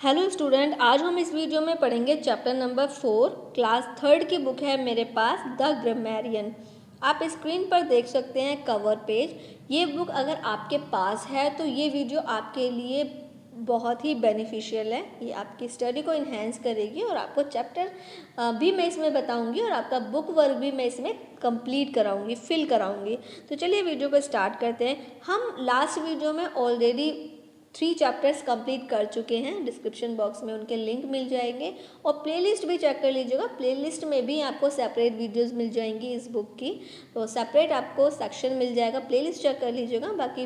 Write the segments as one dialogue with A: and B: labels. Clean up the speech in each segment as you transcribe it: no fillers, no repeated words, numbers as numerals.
A: Hello student, आज हम इस वीडियो में पढ़ेंगे चैप्टर नंबर 4 क्लास 3 की बुक है मेरे पास द ग्रामरियन। आप स्क्रीन पर देख सकते हैं कवर पेज। ये बुक अगर आपके पास है तो ये वीडियो आपके लिए बहुत ही बेनिफिशियल है। ये आपकी स्टडी को इन्हेंस करेगी और आपको चैप्टर भी मैं इसमें बताऊंगी और आपका बुक वर्क भी मैं इसमें कंप्लीट कराऊंगी, फिल कराऊंगी। तो चलिए वीडियो को स्टार्ट करते हैं। हम लास्ट वीडियो में ऑलरेडी 3 चैप्टर्स कंप्लीट कर चुके हैं। डिस्क्रिप्शन बॉक्स में उनके लिंक मिल जाएंगे और प्लेलिस्ट भी चेक कर लीजिएगा। प्लेलिस्ट में भी आपको सेपरेट वीडियोस मिल जाएंगी इस बुक की, तो सेपरेट आपको सेक्शन मिल जाएगा। प्लेलिस्ट चेक कर लीजिएगा, बाकी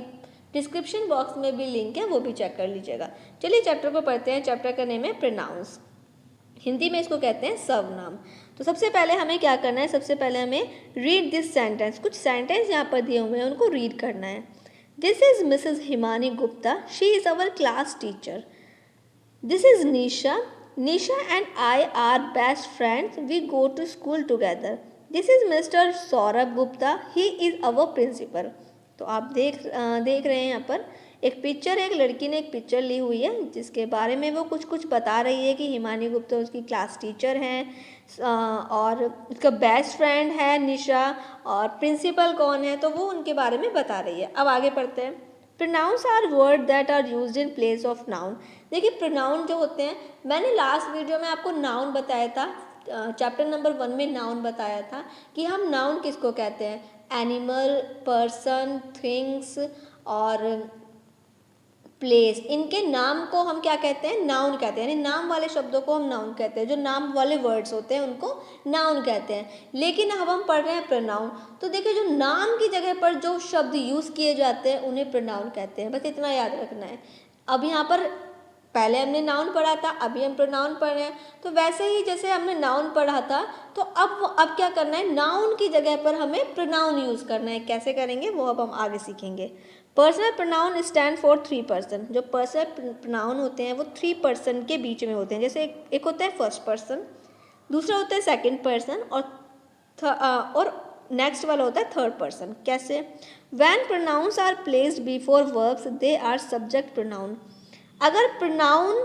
A: डिस्क्रिप्शन बॉक्स में भी लिंक है, वो भी चेक कर लीजिएगा। चलिए चैप्टर को पढ़ते हैं। चैप्टर का नेम है प्रोनाउंस। हिंदी में इसको कहते हैं सर्वनाम। तो सबसे पहले हमें क्या करना है, सबसे पहले हमें रीड दिस सेंटेंस। कुछ सेंटेंस यहाँ पर दिए हुए हैं, उनको रीड करना है। This is Mrs. Himani Gupta. She is our class teacher. This is Nisha. Nisha and I are best friends. We go to school together. This is Mr. Saurabh Gupta. He is our principal. तो आप देख रहे हैं यहाँ पर एक picture है। एक लड़की ने एक पिक्चर ली हुई है जिसके बारे में वो कुछ बता रही है कि हिमानी गुप्ता उसकी क्लास टीचर हैं और उसका बेस्ट फ्रेंड है निशा, और प्रिंसिपल कौन है तो वो उनके बारे में बता रही है। अब आगे पढ़ते हैं। Pronouns are words that are used in place of noun. देखिए प्रोनाउन जो होते हैं, मैंने लास्ट वीडियो में आपको नाउन बताया था, चैप्टर नंबर 1 में नाउन बताया था कि हम नाउन किसको कहते हैं। एनिमल, पर्सन, थिंग्स और प्लेस, इनके नाम को हम क्या कहते हैं, नाउन कहते हैं। यानी नाम वाले शब्दों को हम नाउन कहते हैं। जो नाम वाले वर्ड्स होते हैं उनको नाउन कहते हैं। लेकिन अब हम पढ़ रहे हैं प्रोनाउन। तो देखिए जो नाम की जगह पर जो शब्द यूज़ किए जाते हैं उन्हें प्रोनाउन कहते हैं। बस इतना याद रखना है। अब यहाँ पर पहले हमने नाउन पढ़ा था, अभी हम प्रोनाउन पढ़ रहे हैं। तो वैसे ही जैसे हमने नाउन पढ़ा था तो अब क्या करना है, नाउन की जगह पर हमें प्रोनाउन यूज़ करना है। कैसे करेंगे वो अब हम आगे सीखेंगे। Personal pronoun stand for 3 person. जो पर्सनल प्रोनाउन होते हैं वो 3 पर्सन के बीच में होते हैं। जैसे एक होता है फर्स्ट पर्सन, दूसरा होता है सेकंड पर्सन और नेक्स्ट वाला होता है थर्ड पर्सन। कैसे? When pronouns are placed before verbs they are subject pronoun. अगर प्रोनाउन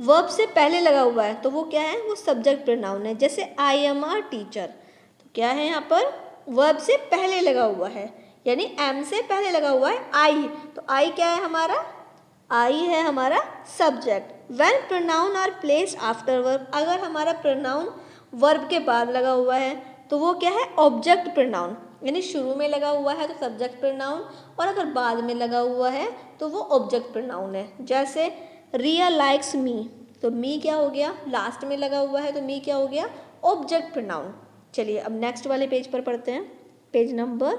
A: वर्ब से पहले लगा हुआ है तो वो क्या है, वो सब्जेक्ट प्रोनाउन है। जैसे आई एम अ टीचर, तो क्या है यहाँ पर, वर्ब से पहले लगा हुआ है, यानी एम से पहले लगा हुआ है आई। तो आई क्या है हमारा, आई है हमारा subject. When pronoun are placed after verb, अगर हमारा प्रोनाउन वर्ब के बाद लगा हुआ है तो वो क्या है, ऑब्जेक्ट प्रोनाउन। यानी शुरू में लगा हुआ है तो सब्जेक्ट प्रोनाउन, और अगर बाद में लगा हुआ है तो वो ऑब्जेक्ट प्रोनाउन है। जैसे रिया लाइक्स मी, तो मी क्या हो गया, लास्ट में लगा हुआ है तो मी क्या हो गया, ऑब्जेक्ट प्रोनाउन। चलिए अब नेक्स्ट वाले पेज पर पढ़ते हैं, page number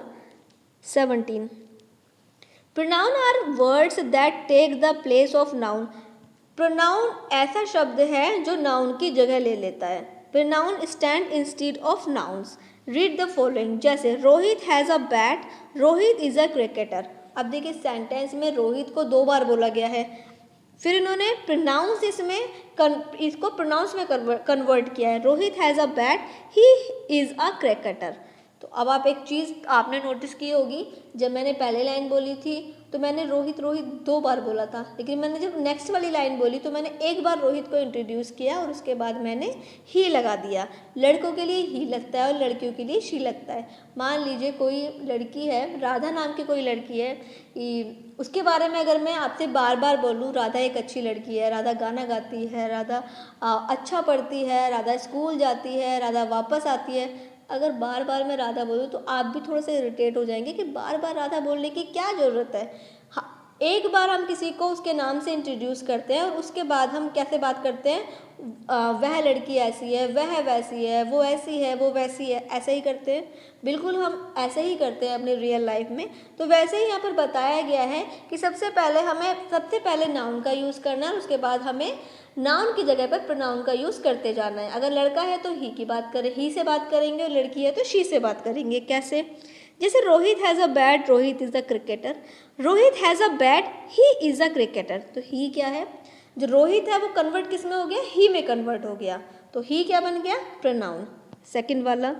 A: 17। Pronoun are words that take the place of noun. Pronoun ऐसा शब्द है जो नाउन की जगह ले लेता है। Pronoun stand instead of nouns. Read the following. जैसे Rohit has a bat, Rohit is a cricketer. अब देखिए सेंटेंस में रोहित को 2 बार बोला गया है, फिर इन्होंने प्रोनाउंस इसको प्रोनाउंस में कन्वर्ट किया है। Rohit has a bat, he is a cricketer. तो अब आप एक चीज़ आपने नोटिस की होगी, जब मैंने पहले लाइन बोली थी तो मैंने रोहित रोहित 2 बार बोला था, लेकिन मैंने जब नेक्स्ट वाली लाइन बोली तो मैंने एक बार रोहित को इंट्रोड्यूस किया और उसके बाद मैंने ही लगा दिया। लड़कों के लिए ही लगता है और लड़कियों के लिए शी लगता है। मान लीजिए कोई लड़की है, राधा नाम की कोई लड़की है, उसके बारे में अगर मैं आपसे बार बार बोलूँ राधा एक अच्छी लड़की है, राधा गाना गाती है, राधा अच्छा पढ़ती है, राधा स्कूल जाती है, राधा वापस आती है, अगर बार बार मैं राधा बोलूँ तो आप भी थोड़े से इरिटेट हो जाएंगे कि बार बार राधा बोलने की क्या ज़रूरत है। हाँ, एक बार हम किसी को उसके नाम से इंट्रोड्यूस करते हैं और उसके बाद हम कैसे बात करते हैं, वह लड़की ऐसी है, वह वैसी है, वो ऐसी है, वो वैसी है, ऐसे ही करते हैं। बिल्कुल हम ऐसे ही करते हैं अपनी रियल लाइफ में। तो वैसे ही यहाँ पर बताया गया है कि सबसे पहले नाउन का यूज़ करना है और उसके बाद हमें नाउन की जगह पर प्रोनाउन का यूज़ करते जाना है। अगर लड़का है तो ही की बात करें, ही से बात करेंगे, और लड़की है तो शी से बात करेंगे। कैसे? जैसे Rohit has a bat, Rohit is a cricketer. Rohit has a bat, he is a cricketer. तो ही क्या है, जो रोहित है वो कन्वर्ट किस में हो गया, ही में कन्वर्ट हो गया, तो ही क्या बन गया, प्रोनाउन। सेकंड वाला,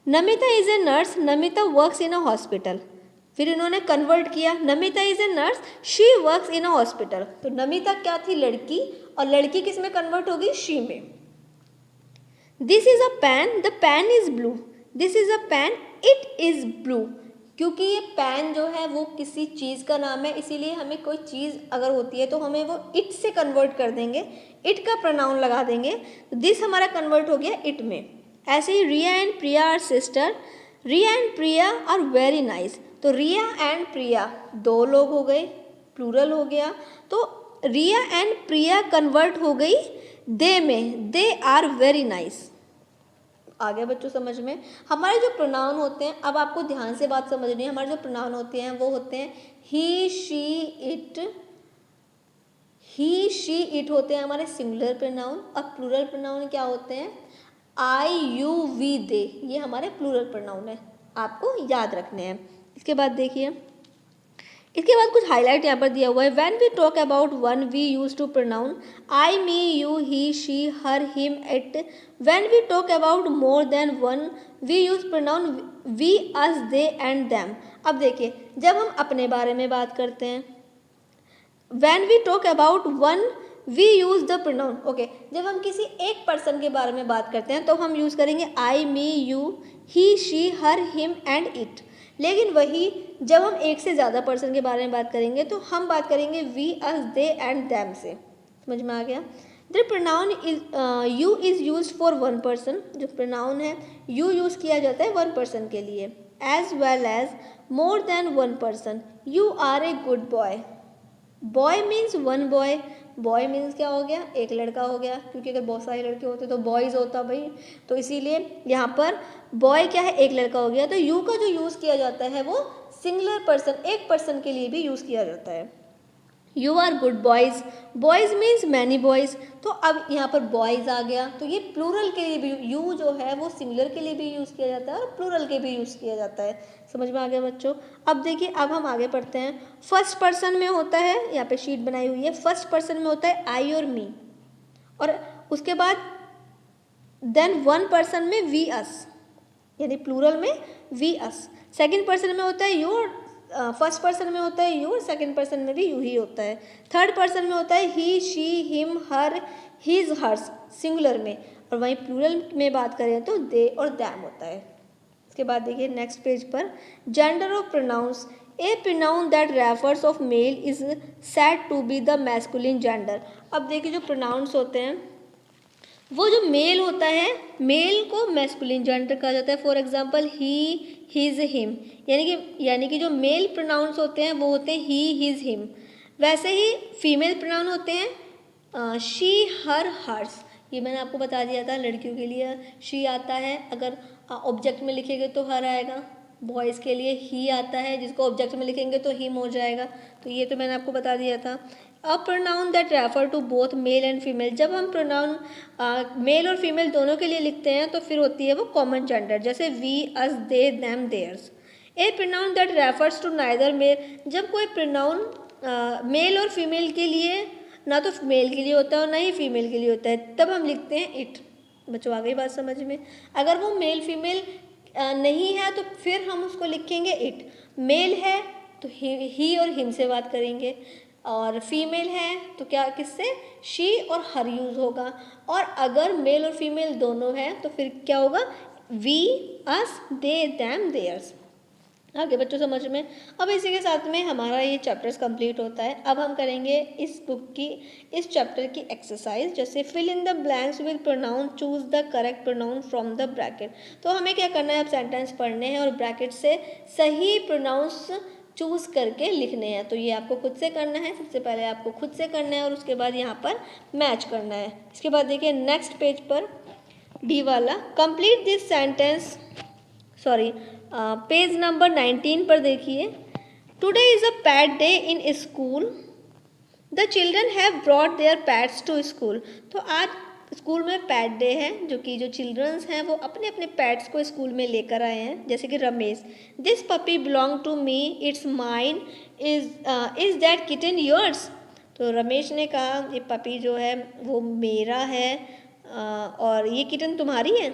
A: Namita is a nurse, Namita works in a hospital. फिर इन्होंने कन्वर्ट किया, Namita is a nurse, she works in a hospital. तो नमिता क्या थी, लड़की, और लड़की किस में कन्वर्ट होगी, शी में। This is a pen, the pen is blue, this is a pen, it is blue. क्योंकि ये पेन जो है वो किसी चीज़ का नाम है, इसीलिए हमें कोई चीज़ अगर होती है तो हमें वो इट से कन्वर्ट कर देंगे, इट का प्रोनाउन लगा देंगे, तो दिस हमारा कन्वर्ट हो गया इट में। ऐसे ही Riya and Priya are sister, Riya and Priya are very nice. तो रिया एंड प्रिया दो लोग हो गए, प्लूरल हो गया, तो रिया एंड प्रिया कन्वर्ट हो गई दे में, दे आर वेरी नाइस। आगे बच्चों समझ में, हमारे जो प्रोनाउन होते हैं, अब आपको ध्यान से बात समझनी है, हमारे जो प्रोनाउन होते हैं वो होते हैं he she it, he she it होते हैं हमारे सिंगुलर प्रोनाउन, और प्लूरल प्रोनाउन क्या होते हैं, आई यू वी दे, ये हमारे प्लूरल प्रोनाउन है, आपको याद रखने हैं। इसके बाद देखिए, इसके बाद कुछ हाईलाइट यहाँ पर दिया हुआ है, when we talk about one we use to pronoun I me you he she her him it, when we talk about more than one we use pronoun we us they and them. अब देखिए, जब हम अपने बारे में बात करते हैं, when we talk about one we use the pronoun, okay, जब हम किसी एक पर्सन के बारे में बात करते हैं तो हम यूज करेंगे I me you he she her him and it. लेकिन वही जब हम एक से ज़्यादा पर्सन के बारे में बात करेंगे तो हम बात करेंगे we us they and them से। समझ में आ गया। The pronoun is you is use for one person, जो प्रोनाउन है यू यूज़ किया जाता है वन पर्सन के लिए, as well as more than one person, you are a good boy. Boy means one boy, boy means क्या हो गया, एक लड़का हो गया, क्योंकि अगर बहुत सारे लड़के होते तो बॉयज़ होता भाई, तो इसीलिए यहाँ पर बॉय क्या है, एक लड़का हो गया। तो यू का जो यूज़ किया जाता है वो सिंगुलर पर्सन, एक पर्सन के लिए भी यूज़ किया जाता है। You are good boys, boys means many boys, तो अब यहाँ पर बॉयज़ आ गया, तो ये प्लूरल के लिए भी यू जो है वो सिंगुलर के लिए भी यूज़ किया जाता है और प्लूरल के भी यूज़ किया जाता है। समझ में आ गया बच्चों। अब देखिए, अब हम आगे पढ़ते हैं। फर्स्ट पर्सन में होता है, यहाँ पे शीट बनाई हुई है, फर्स्ट पर्सन में होता है आई और मी, और उसके बाद देन वन पर्सन में वी अस, यानी प्लूरल में वी अस। सेकेंड पर्सन में होता है योर, फर्स्ट पर्सन में होता है यू, सेकेंड पर्सन में भी यू ही होता है। थर्ड पर्सन में होता है he she him her his hers singular में, और वहीं प्लूरल में बात करें तो दे और दैम होता है। इसके बाद देखिए नेक्स्ट पेज पर, gender of pronouns, a pronoun that refers of male is said to be the masculine gender. अब देखिए, जो प्रोनाउंस होते हैं वो जो मेल होता है, मेल को मैस्कुलिन जेंडर कहा जाता है। For example he, his, him, यानी कि जो मेल प्रोनाउंस होते हैं वो होते हैं ही, हिज, हिम। वैसे ही फीमेल प्रोनाउन होते हैं शी, हर, हर्स। ये मैंने आपको बता दिया था, लड़कियों के लिए शी आता है, अगर ऑब्जेक्ट में लिखेंगे तो हर आएगा। बॉयज़ के लिए ही आता है, जिसको ऑब्जेक्ट में लिखेंगे तो हिम हो जाएगा। तो ये तो मैंने आपको बता दिया था। A pronoun that refer to both male and female, जब हम प्रोनाउन मेल और फीमेल दोनों के लिए लिखते हैं तो फिर होती है वो कॉमन जेंडर, जैसे we, us, they, them, theirs. A pronoun that refers to neither male, जब कोई प्रोनाउन मेल और फीमेल के लिए, ना तो मेल के लिए होता है और ना ही फीमेल के लिए होता है, तब हम लिखते हैं इट। बच्चों आ गई बात समझ में। अगर वो मेल फीमेल नहीं है तो फिर हम उसको लिखेंगे इट। मेल है तो ही और हिम से बात करेंगे, और फीमेल है तो क्या, किससे, शी और हर यूज़ होगा। और अगर मेल और फीमेल दोनों हैं तो फिर क्या होगा, we, us, they, them, theirs. आगे बच्चों समझ में। अब इसी के साथ में हमारा ये चैप्टर्स कंप्लीट होता है। अब हम करेंगे इस बुक की, इस चैप्टर की एक्सरसाइज, जैसे fill in the blanks with pronoun, choose the correct pronoun from the bracket. तो हमें क्या करना है, अब सेंटेंस पढ़ने हैं और ब्रैकेट से सही प्रोनाउंस चूज़ करके लिखने हैं। तो ये आपको खुद से करना है, सबसे पहले आपको खुद से करना है और उसके बाद यहाँ पर मैच करना है। इसके बाद देखिए नेक्स्ट पेज पर डी वाला, complete this sentence, sorry page number 19 पर देखिए। Today is a pet day in school, the children have brought their pets to school. तो आज स्कूल में पैट डे है, जो कि जो चिल्ड्रंस हैं वो अपने अपने पैट्स को स्कूल में लेकर आए हैं। जैसे कि Ramesh, this puppy belong to me, it's mine, is that kitten yours. तो रमेश ने कहा ये पपी जो है वो मेरा है, और ये किटन तुम्हारी है।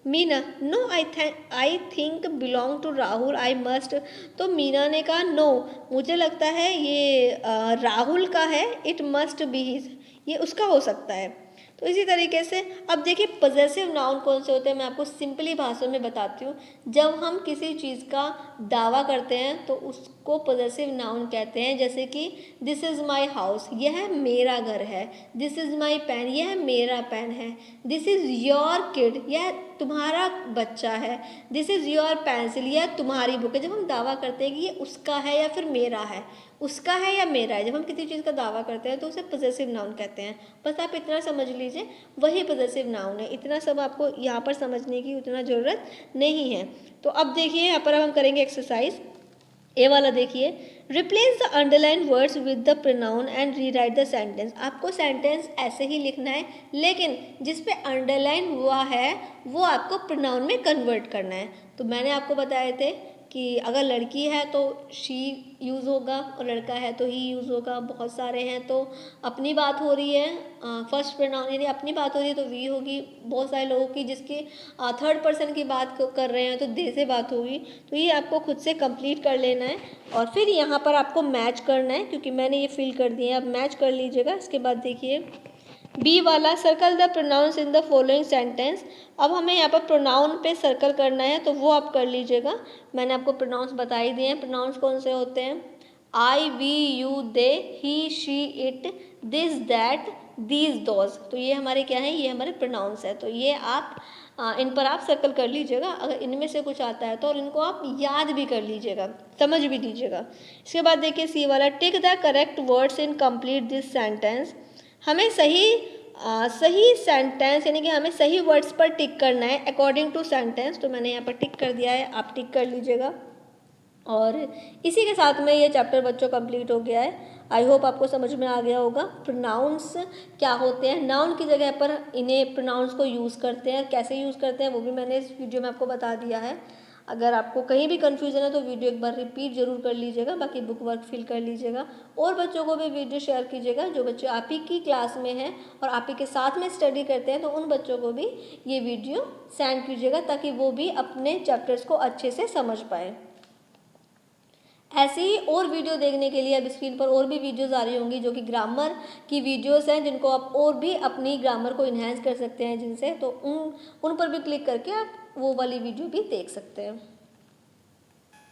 A: Meena, no I think belong to Rahul, I must. तो मीना ने कहा नो, मुझे लगता है ये राहुल का है, इट मस्ट बी हिज, ये उसका हो सकता है। तो इसी तरीके से अब देखिए पजेसिव नाउन कौन से होते हैं, मैं आपको सिंपली भाषा में बताती हूँ। जब हम किसी चीज़ का दावा करते हैं तो उसको पजेसिव नाउन कहते हैं। जैसे कि दिस इज़ माई हाउस, यह मेरा घर है। दिस इज़ माई पेन, यह मेरा पेन है। दिस इज़ योर किड, यह तुम्हारा बच्चा है। दिस इज़ योर पेंसिल, यह तुम्हारी बुक है। जब हम दावा करते हैं कि ये उसका है या फिर मेरा है, उसका है या मेरा है, जब हम किसी चीज़ का दावा करते हैं तो उसे पजेसिव नाउन कहते हैं। बस आप इतना समझ लीजिए, वही पजेसिव नाउन है। इतना सब आपको यहाँ पर समझने की उतना ज़रूरत नहीं है। तो अब देखिए यहाँ पर अब हम करेंगे एक्सरसाइज ए वाला। देखिए, replace the underline words with the pronoun and rewrite the sentence. आपको सेंटेंस ऐसे ही लिखना है, लेकिन जिस पे अंडरलाइन हुआ है वो आपको प्रोनाउन में कन्वर्ट करना है। तो मैंने आपको बताए थे कि अगर लड़की है तो शी यूज़ होगा और लड़का है तो ही यूज़ होगा। बहुत सारे हैं तो अपनी बात हो रही है, फर्स्ट प्रोनाउन यानी अपनी बात हो रही है तो वी होगी। बहुत सारे लोगों की जिसकी थर्ड पर्सन की बात कर रहे हैं तो दे से बात होगी। तो ये आपको खुद से कंप्लीट कर लेना है और फिर यहाँ पर आपको मैच करना है, क्योंकि मैंने ये फिल कर दिए हैं। अब मैच कर लीजिएगा। इसके बाद देखिए बी वाला, circle the pronounce in the following sentence. अब हमें यहाँ पर प्रोनाउन पे सर्कल करना है तो वो आप कर लीजिएगा। मैंने आपको प्रोनाउंस बता ही दिए हैं। प्रोनाउंस कौन से होते हैं? I, we, you, they, he, she, it, this, that, these, those. तो ये हमारे क्या है? ये हमारे प्रोनाउंस है। तो ये आप इन पर आप सर्कल कर लीजिएगा अगर इनमें से कुछ आता है तो, और इनको आप याद भी कर लीजिएगा, समझ भी लीजिएगा। इसके बाद देखिए सी वाला, tick the correct words in complete this sentence. हमें सही सेंटेंस यानी कि हमें सही वर्ड्स पर टिक करना है अकॉर्डिंग टू सेंटेंस। तो मैंने यहाँ पर टिक कर दिया है, आप टिक कर लीजिएगा। और इसी के साथ में ये चैप्टर बच्चों कंप्लीट हो गया है। आई होप आपको समझ में आ गया होगा प्रोनाउंस क्या होते हैं, नाउन की जगह पर इन्हें प्रोनाउंस को यूज़ करते हैं, कैसे यूज़ करते हैं वो भी मैंने इस वीडियो में आपको बता दिया है। अगर आपको कहीं भी कन्फ्यूज़न है तो वीडियो एक बार रिपीट ज़रूर कर लीजिएगा, बाकी बुक वर्क फिल कर लीजिएगा और बच्चों को भी वीडियो शेयर कीजिएगा जो बच्चे आप ही की क्लास में हैं और आप ही के साथ में स्टडी करते हैं, तो उन बच्चों को भी ये वीडियो सेंड कीजिएगा ताकि वो भी अपने चैप्टर्स को अच्छे से समझ पाए। ऐसे ही और वीडियो देखने के लिए अब स्क्रीन पर और भी वीडियोस आ रही होंगी जो कि ग्रामर की वीडियोस हैं, जिनको आप और भी अपनी ग्रामर को इन्हेंस कर सकते हैं जिनसे, तो उन पर भी क्लिक करके आप वो वाली वीडियो भी देख सकते हैं।